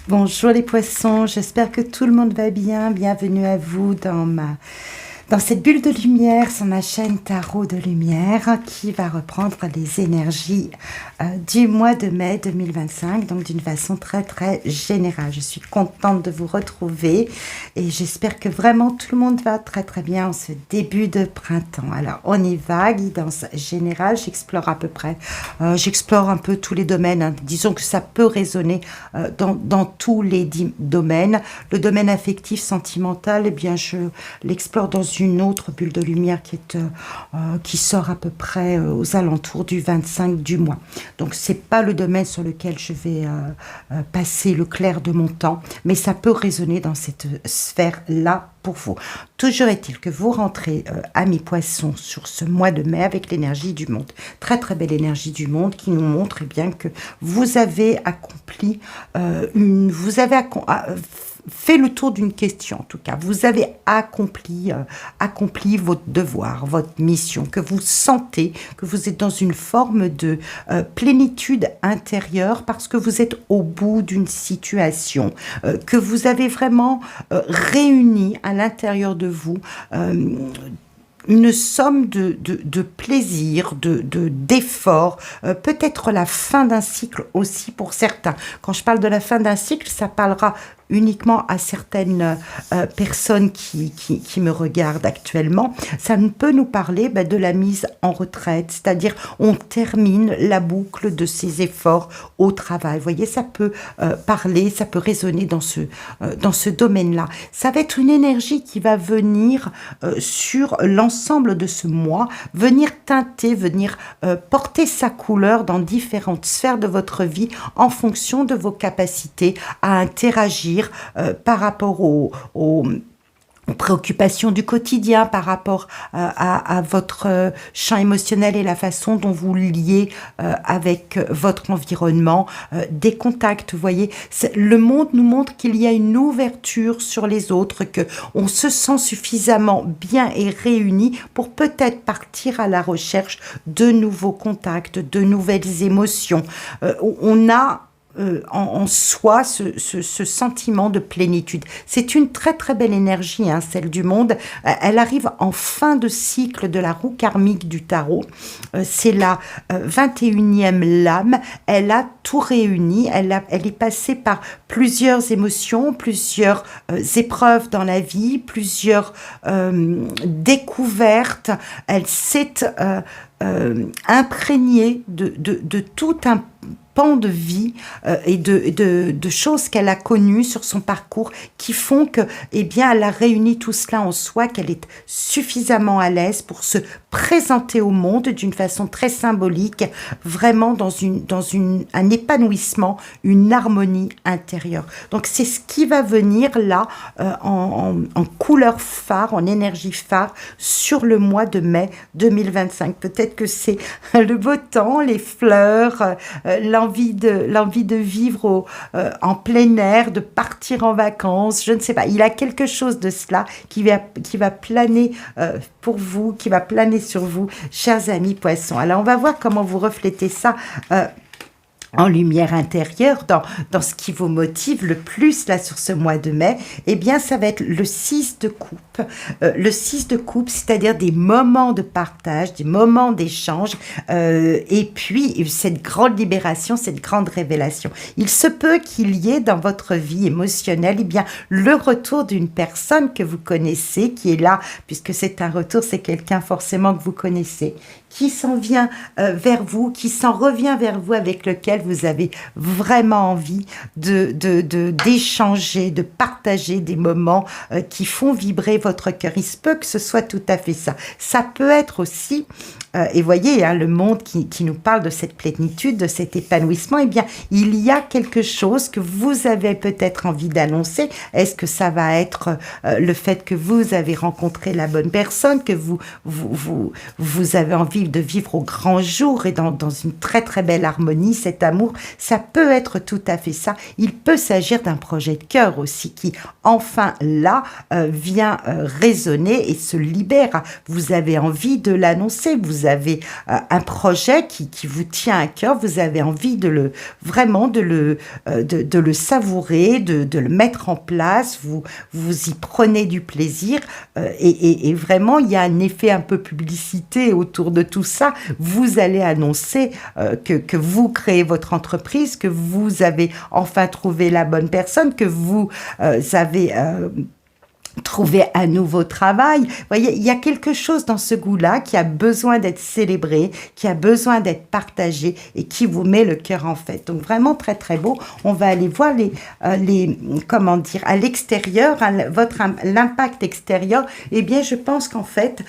Bonjour les poissons, j'espère que tout le monde va bien. Bienvenue à vous dans cette bulle de lumière sur ma chaîne Tarot de Lumière qui va reprendre les énergies du mois de mai 2025, donc d'une façon très très générale. Je suis contente de vous retrouver et j'espère que vraiment tout le monde va très très bien en ce début de printemps. Alors on y va, guidance générale, j'explore un peu tous les domaines, hein. Disons que ça peut résonner dans tous les domaines. Le domaine affectif, sentimental, eh bien je l'explore dans une autre bulle de lumière qui sort à peu près aux alentours du 25 du mois. Donc c'est pas le domaine sur lequel je vais passer le clair de mon temps, mais ça peut résonner dans cette sphère-là pour vous. Toujours est-il que vous rentrez, amis poissons, sur ce mois de mai avec l'énergie du monde. Très très belle énergie du monde qui nous montre bien que vous avez accompli fait le tour d'une question, en tout cas. Vous avez accompli votre devoir, votre mission, que vous sentez que vous êtes dans une forme de plénitude intérieure parce que vous êtes au bout d'une situation, que vous avez vraiment réuni à l'intérieur de vous une somme de plaisir, d'effort, peut-être la fin d'un cycle aussi pour certains. Quand je parle de la fin d'un cycle, ça parlera uniquement à certaines personnes qui me regardent actuellement. Ça ne peut nous parler de la mise en retraite, c'est-à-dire on termine la boucle de ses efforts au travail. Vous voyez, ça peut parler, ça peut résonner dans ce domaine-là. Ça va être une énergie qui va venir sur l'ensemble de ce mois, venir teinter, venir porter sa couleur dans différentes sphères de votre vie en fonction de vos capacités à interagir par rapport aux préoccupations du quotidien, par rapport à votre champ émotionnel et la façon dont vous liez avec votre environnement, des contacts, vous voyez. Le monde nous montre qu'il y a une ouverture sur les autres, qu'on se sent suffisamment bien et réuni pour peut-être partir à la recherche de nouveaux contacts, de nouvelles émotions. On a en soi ce sentiment de plénitude. C'est une très très belle énergie, celle du monde. Elle arrive en fin de cycle de la roue karmique du tarot. C'est la 21e lame. Elle a tout réuni. Elle est passée par plusieurs émotions, plusieurs épreuves dans la vie, plusieurs découvertes. Elle s'est imprégnée de tout un pan de vie et de choses qu'elle a connues sur son parcours qui font que, elle a réuni tout cela en soi, qu'elle est suffisamment à l'aise pour se présenter au monde d'une façon très symbolique, vraiment dans un épanouissement, une harmonie intérieure. Donc c'est ce qui va venir là en couleur phare, en énergie phare sur le mois de mai 2025. Peut-être que c'est le beau temps, les fleurs, l'envie de vivre en plein air, de partir en vacances, je ne sais pas. Il y a quelque chose de cela qui va planer pour vous, qui va planer sur vous, chers amis poissons. Alors, on va voir comment vous reflétez ça en lumière intérieure, dans ce qui vous motive le plus là sur ce mois de mai. Ça va être le 6 de coupe. Le 6 de coupe, c'est-à-dire des moments de partage, des moments d'échange, et puis cette grande libération, cette grande révélation. Il se peut qu'il y ait dans votre vie émotionnelle, le retour d'une personne que vous connaissez, qui est là, puisque c'est un retour, c'est quelqu'un forcément que vous connaissez, qui s'en vient vers vous, qui s'en revient vers vous, avec lequel vous avez vraiment envie d'échanger, de partager des moments qui font vibrer votre cœur. Il se peut que ce soit tout à fait ça. Ça peut être aussi, et voyez, le monde qui nous parle de cette plénitude, de cet épanouissement, il y a quelque chose que vous avez peut-être envie d'annoncer. Est-ce que ça va être le fait que vous avez rencontré la bonne personne, que vous avez envie de vivre au grand jour et dans une très très belle harmonie, cet amour, ça peut être tout à fait ça. Il peut s'agir d'un projet de cœur aussi qui, enfin là, vient résonner et se libère. Vous avez envie de l'annoncer, vous vous avez un projet qui vous tient à cœur, vous avez envie vraiment de le savourer, de le mettre en place, vous y prenez du plaisir et vraiment il y a un effet un peu publicité autour de tout ça. Vous allez annoncer que vous créez votre entreprise, que vous avez enfin trouvé la bonne personne, que vous avez trouver un nouveau travail. Vous voyez, il y a quelque chose dans ce goût-là qui a besoin d'être célébré, qui a besoin d'être partagé et qui vous met le cœur en fête. Donc vraiment très très beau. On va aller voir comment dire, à l'extérieur, l'impact extérieur. Eh bien, je pense qu'en fait,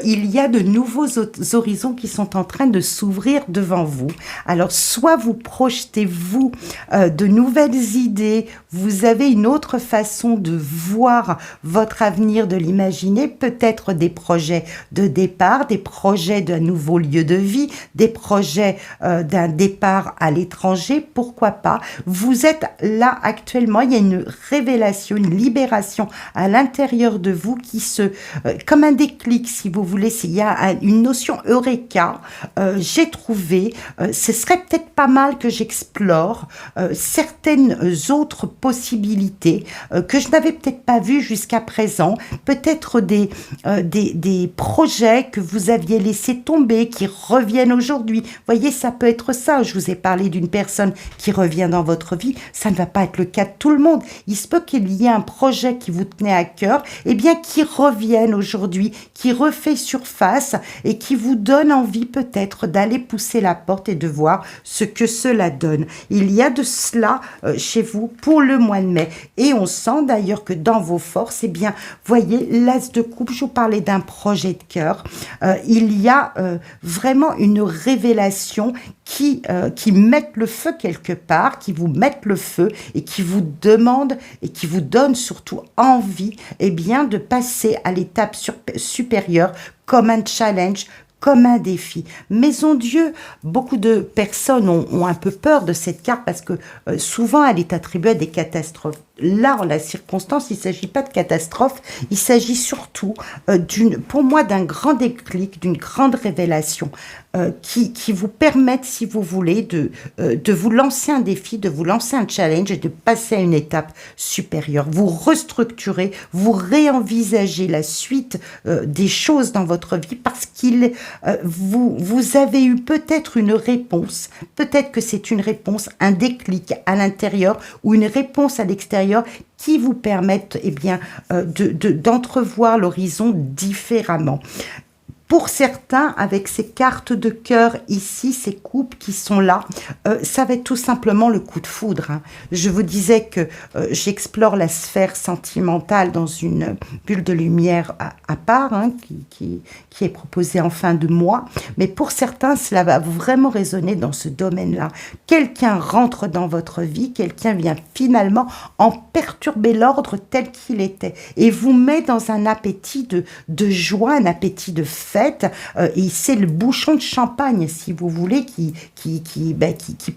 il y a de nouveaux horizons qui sont en train de s'ouvrir devant vous. Alors, soit vous projetez vous de nouvelles idées, vous avez une autre façon de voir votre avenir, de l'imaginer, peut-être des projets de départ, des projets d'un nouveau lieu de vie, des projets d'un départ à l'étranger, pourquoi pas. Vous êtes là actuellement, il y a une révélation, une libération à l'intérieur de vous qui comme un déclic si vous voulez, il y a une notion eureka, j'ai trouvé, ce serait peut-être pas mal que j'explore certaines autres possibilités que je n'avais peut-être pas vues jusqu'à présent, peut-être des projets que vous aviez laissés tomber, qui reviennent aujourd'hui. Vous voyez, ça peut être ça. Je vous ai parlé d'une personne qui revient dans votre vie. Ça ne va pas être le cas de tout le monde. Il se peut qu'il y ait un projet qui vous tenait à cœur, eh bien, qui revienne aujourd'hui, qui refait surface et qui vous donne envie peut-être d'aller pousser la porte et de voir ce que cela donne. Il y a de cela chez vous pour le mois de mai. Et on sent d'ailleurs que dans vos forces, eh bien, voyez, l'as de coupe, je vous parlais d'un projet de cœur. Il y a vraiment une révélation qui mettent le feu quelque part, qui vous mettent le feu et qui vous demandent et qui vous donnent surtout envie, eh bien, de passer à l'étape supérieure comme un challenge, comme un défi. Maison Dieu, beaucoup de personnes ont un peu peur de cette carte parce que souvent elle est attribuée à des catastrophes. Là, en la circonstance, il ne s'agit pas de catastrophe, il s'agit surtout pour moi d'un grand déclic, d'une grande révélation qui vous permettent, si vous voulez, de vous lancer un défi, de vous lancer un challenge et de passer à une étape supérieure. Vous restructurez, vous réenvisagez la suite des choses dans votre vie parce vous avez eu peut-être une réponse, peut-être que c'est une réponse, un déclic à l'intérieur ou une réponse à l'extérieur qui vous permettent d'entrevoir l'horizon différemment. Pour certains, avec ces cartes de cœur ici, ces coupes qui sont là, ça va être tout simplement le coup de foudre. Hein. Je vous disais que j'explore la sphère sentimentale dans une bulle de lumière à part, hein, qui est proposée en fin de mois. Mais pour certains, cela va vraiment résonner dans ce domaine-là. Quelqu'un rentre dans votre vie, quelqu'un vient finalement en perturber l'ordre tel qu'il était et vous met dans un appétit de joie, un appétit de fête. Et c'est le bouchon de champagne, si vous voulez, qui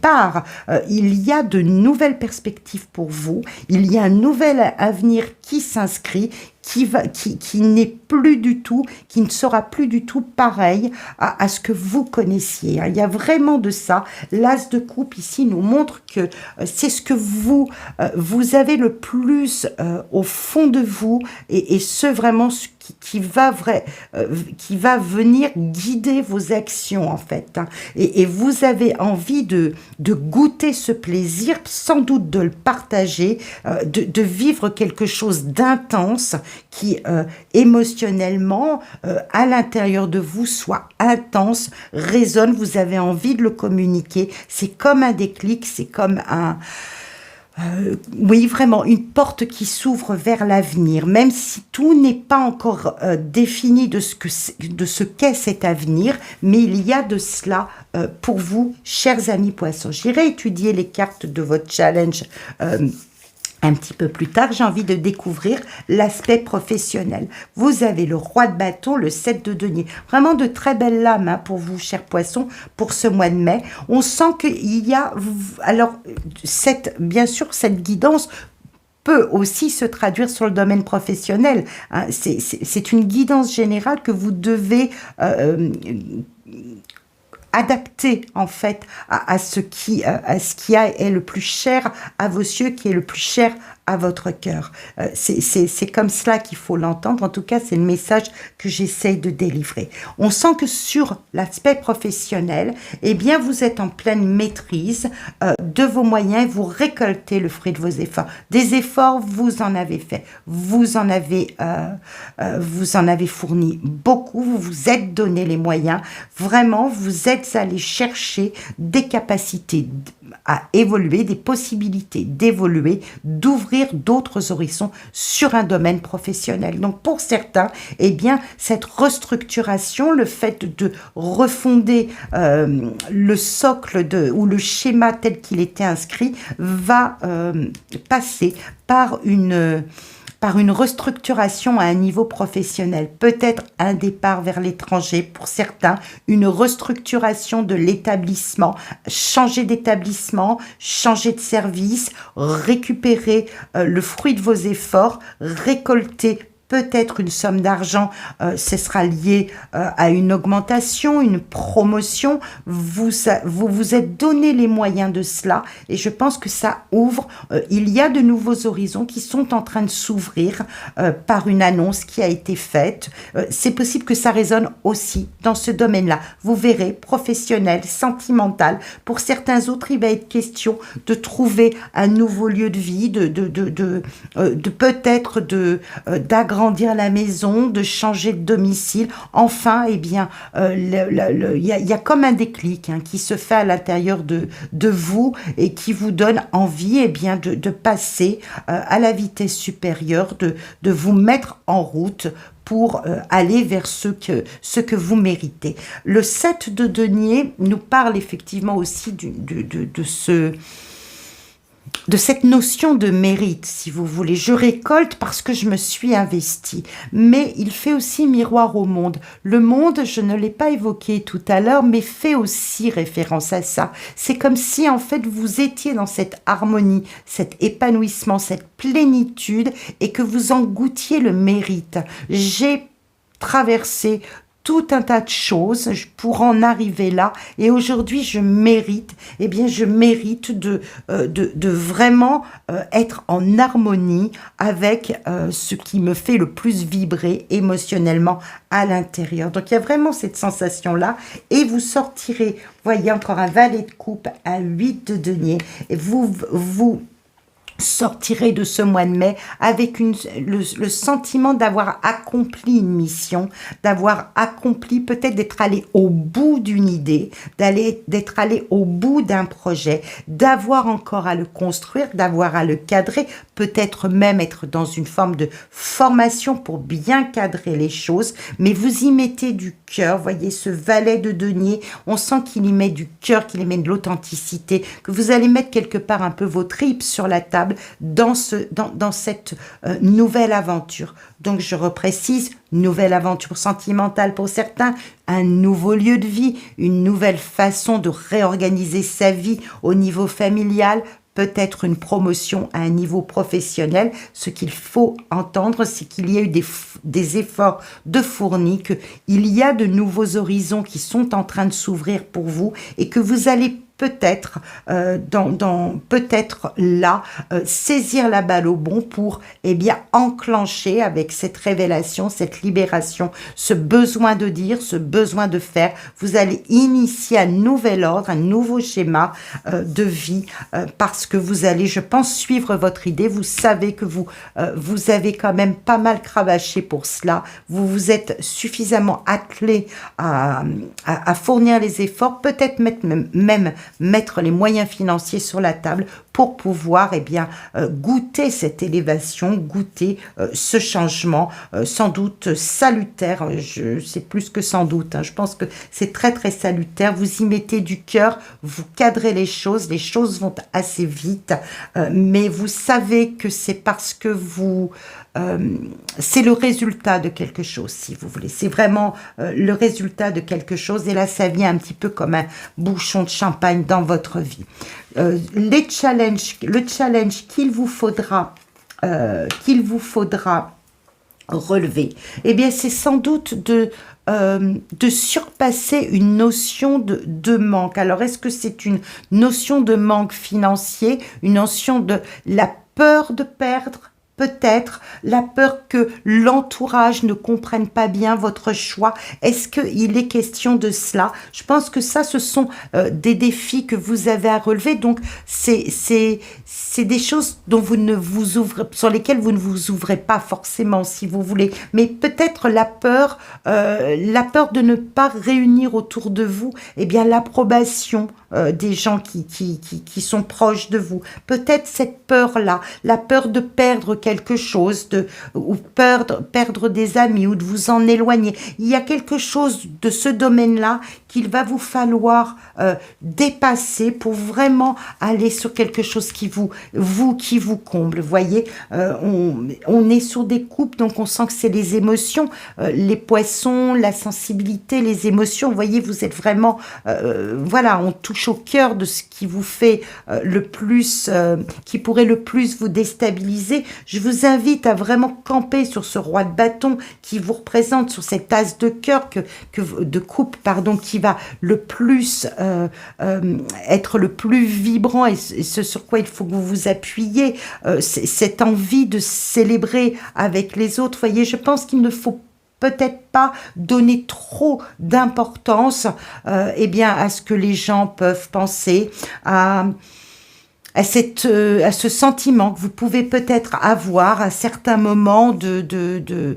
part. Il y a de nouvelles perspectives pour vous. Il y a un nouvel avenir qui s'inscrit, qui n'est plus du tout, qui ne sera plus du tout pareil à ce que vous connaissiez. Il y a vraiment de ça. L'as de coupe ici nous montre que c'est ce que vous avez le plus au fond de vous et ce vraiment qui va venir guider vos actions en fait. Hein. Et vous avez envie de goûter ce plaisir, sans doute de le partager, de vivre quelque chose d'intense qui émotionnellement à l'intérieur de vous soit intense, résonne, vous avez envie de le communiquer. C'est comme un déclic, c'est comme oui, vraiment, une porte qui s'ouvre vers l'avenir, même si tout n'est pas encore défini de ce qu'est cet avenir, mais il y a de cela pour vous, chers amis poissons. J'irai étudier les cartes de votre challenge un petit peu plus tard. J'ai envie de découvrir l'aspect professionnel. Vous avez le roi de bâton, le 7 de denier. Vraiment de très belles lames hein, pour vous, chers poissons, pour ce mois de mai. On sent qu'il y a... Alors, bien sûr, cette guidance peut aussi se traduire sur le domaine professionnel. Hein. C'est une guidance générale que vous devez adapté en fait à ce qui est le plus cher à vos yeux, qui est le plus cher à votre cœur. C'est comme cela qu'il faut l'entendre. En tout cas, c'est le message que j'essaye de délivrer. On sent que sur l'aspect professionnel, eh bien, vous êtes en pleine maîtrise de vos moyens. Vous récoltez le fruit de vos efforts. Des efforts, vous en avez fait. Vous en avez fourni beaucoup. Vous vous êtes donné les moyens. Vraiment, vous êtes allé chercher des capacités à évoluer, des possibilités d'évoluer, d'ouvrir d'autres horizons sur un domaine professionnel. Donc pour certains, eh bien, cette restructuration, le fait de refonder le socle ou le schéma tel qu'il était inscrit, va passer par une restructuration à un niveau professionnel, peut-être un départ vers l'étranger pour certains, une restructuration de l'établissement, changer d'établissement, changer de service, récupérer le fruit de vos efforts, récolter peut-être une somme d'argent, ce sera lié à une augmentation, une promotion. Vous vous êtes donné les moyens de cela et je pense que ça ouvre. Il y a de nouveaux horizons qui sont en train de s'ouvrir par une annonce qui a été faite. C'est possible que ça résonne aussi dans ce domaine-là. Vous verrez, professionnel, sentimental. Pour certains autres, il va être question de trouver un nouveau lieu de vie, de peut-être d'agrandir la maison, de changer de domicile. Enfin, eh bien, il y a comme un déclic qui se fait à l'intérieur de vous et qui vous donne envie eh bien, de passer à la vitesse supérieure, de vous mettre en route pour aller vers ce que vous méritez. Le 7 de denier nous parle effectivement aussi de cette notion de mérite, si vous voulez. Je récolte parce que je me suis investi. Mais il fait aussi miroir au monde. Le monde, je ne l'ai pas évoqué tout à l'heure, mais fait aussi référence à ça. C'est comme si, en fait, vous étiez dans cette harmonie, cet épanouissement, cette plénitude, et que vous en goûtiez le mérite. J'ai traversé tout un tas de choses pour en arriver là. Et aujourd'hui, je mérite de vraiment être en harmonie avec ce qui me fait le plus vibrer émotionnellement à l'intérieur. Donc, il y a vraiment cette sensation-là. Et vous sortirez, voyez, encore un valet de coupe, un 8 de denier. Et vous sortirez de ce mois de mai avec le sentiment d'avoir accompli une mission, d'avoir accompli, peut-être d'être allé au bout d'une idée, d'être allé au bout d'un projet, d'avoir encore à le construire, d'avoir à le cadrer, peut-être même être dans une forme de formation pour bien cadrer les choses, mais vous y mettez du cœur. Voyez ce valet de denier, on sent qu'il y met du cœur, qu'il y met de l'authenticité, que vous allez mettre quelque part un peu vos tripes sur la table dans cette nouvelle aventure. Donc je reprécise, nouvelle aventure sentimentale pour certains, un nouveau lieu de vie, une nouvelle façon de réorganiser sa vie au niveau familial, peut-être une promotion à un niveau professionnel. Ce qu'il faut entendre, c'est qu'il y a eu des efforts de fournis, qu'il y a de nouveaux horizons qui sont en train de s'ouvrir pour vous et que vous allez peut-être peut-être là saisir la balle au bon pour enclencher avec cette révélation, cette libération, ce besoin de dire, ce besoin de faire. Vous allez initier un nouvel ordre, un nouveau schéma de vie parce que vous allez, je pense, suivre votre idée. Vous savez que vous avez quand même pas mal cravaché pour cela. Vous vous êtes suffisamment attelé à fournir les efforts, peut-être même mettre les moyens financiers sur la table pour pouvoir goûter cette élévation, goûter ce changement, sans doute salutaire. C'est plus que sans doute, je pense que c'est très très salutaire. Vous y mettez du cœur, vous cadrez les choses vont assez vite, mais vous savez que c'est parce que c'est le résultat de quelque chose, si vous voulez. C'est vraiment le résultat de quelque chose. Et là, ça vient un petit peu comme un bouchon de champagne dans votre vie. Le challenge qu'il vous faudra relever, c'est sans doute de surpasser une notion de manque. Alors, est-ce que c'est une notion de manque financier, une notion de la peur de perdre? Peut-être la peur que l'entourage ne comprenne pas bien votre choix. Est-ce qu'il est question de cela? Je pense que ça, ce sont des défis que vous avez à relever. Donc, c'est des choses dont vous ne vous ouvrez, sur lesquelles vous ne vous ouvrez pas forcément, si vous voulez. Mais peut-être la peur de ne pas réunir autour de vous, eh bien, l'approbation des gens qui sont proches de vous. Peut-être cette peur-là, la peur de perdre quelque chose, ou perdre des amis, ou de vous en éloigner. Il y a quelque chose de ce domaine-là qu'il va vous falloir dépasser pour vraiment aller sur quelque chose qui vous comble. Vous voyez, on est sur des coupes, donc on sent que c'est les émotions, les poissons, la sensibilité, les émotions. Vous voyez, vous êtes vraiment, voilà, on touche au cœur de ce qui vous fait le plus, qui pourrait le plus vous déstabiliser. Je vous invite à vraiment camper sur ce roi de bâton qui vous représente, sur cette as de cœur de coupe, pardon, qui va le plus être le plus vibrant, et ce sur quoi il faut que vous vous appuyiez, cette envie de célébrer avec les autres. Vous voyez, je pense qu'il ne faut peut-être pas donner trop d'importance eh bien, à ce que les gens peuvent penser, à ce sentiment que vous pouvez peut-être avoir à certains moments de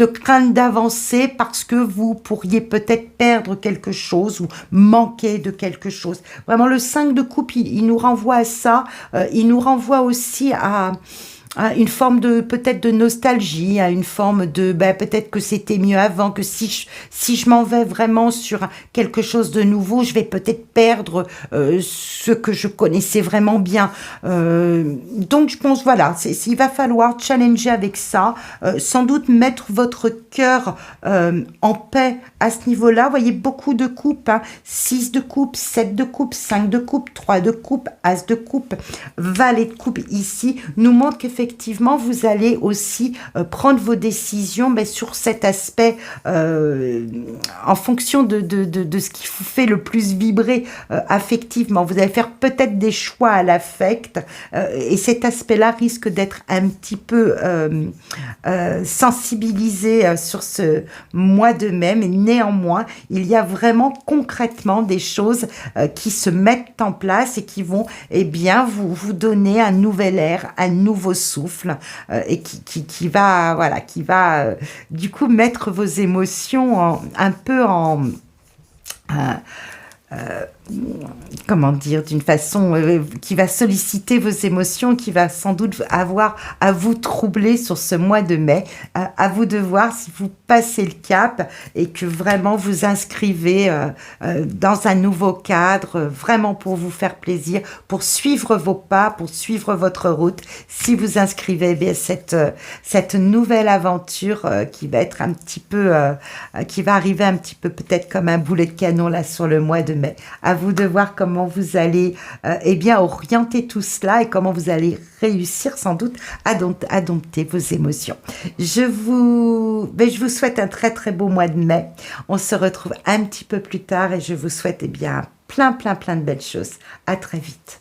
crainte d'avancer parce que vous pourriez peut-être perdre quelque chose ou manquer de quelque chose. Vraiment, le 5 de coupe, il nous renvoie à ça. Il nous renvoie aussi à une forme de peut-être de nostalgie, à une forme de peut-être que c'était mieux avant, que si je m'en vais vraiment sur quelque chose de nouveau, je vais peut-être perdre ce que je connaissais vraiment bien. Donc je pense, voilà, il va falloir challenger avec ça, sans doute mettre votre cœur en paix à ce niveau-là. Vous voyez, beaucoup de coupes, hein, 6 de coupe, 7 de coupe, 5 de coupe, 3 de coupe, as de coupe, valet de coupe ici, nous montre qu'effectivement vous allez aussi prendre vos décisions sur cet aspect en fonction de ce qui vous fait le plus vibrer affectivement. Vous allez faire peut-être des choix à l'affect et cet aspect-là risque d'être un petit peu sensibilisé sur ce mois de mai, mais néanmoins, il y a vraiment concrètement des choses qui se mettent en place et qui vont vous donner un nouvel air, un nouveau souffle et qui va du coup mettre vos émotions un peu en comment dire, d'une façon qui va solliciter vos émotions, qui va sans doute avoir à vous troubler sur ce mois de mai. À vous de voir si vous passez le cap et que vraiment vous inscrivez dans un nouveau cadre, vraiment pour vous faire plaisir, pour suivre vos pas, pour suivre votre route. Si vous inscrivez cette nouvelle aventure qui va être un petit peu, qui va arriver un petit peu peut-être comme un boulet de canon là sur le mois de mai. À vous de voir comment vous allez orienter tout cela et comment vous allez réussir sans doute à dompter vos émotions. Je vous souhaite un très très beau mois de mai. On se retrouve un petit peu plus tard et je vous souhaite plein de belles choses. À très vite.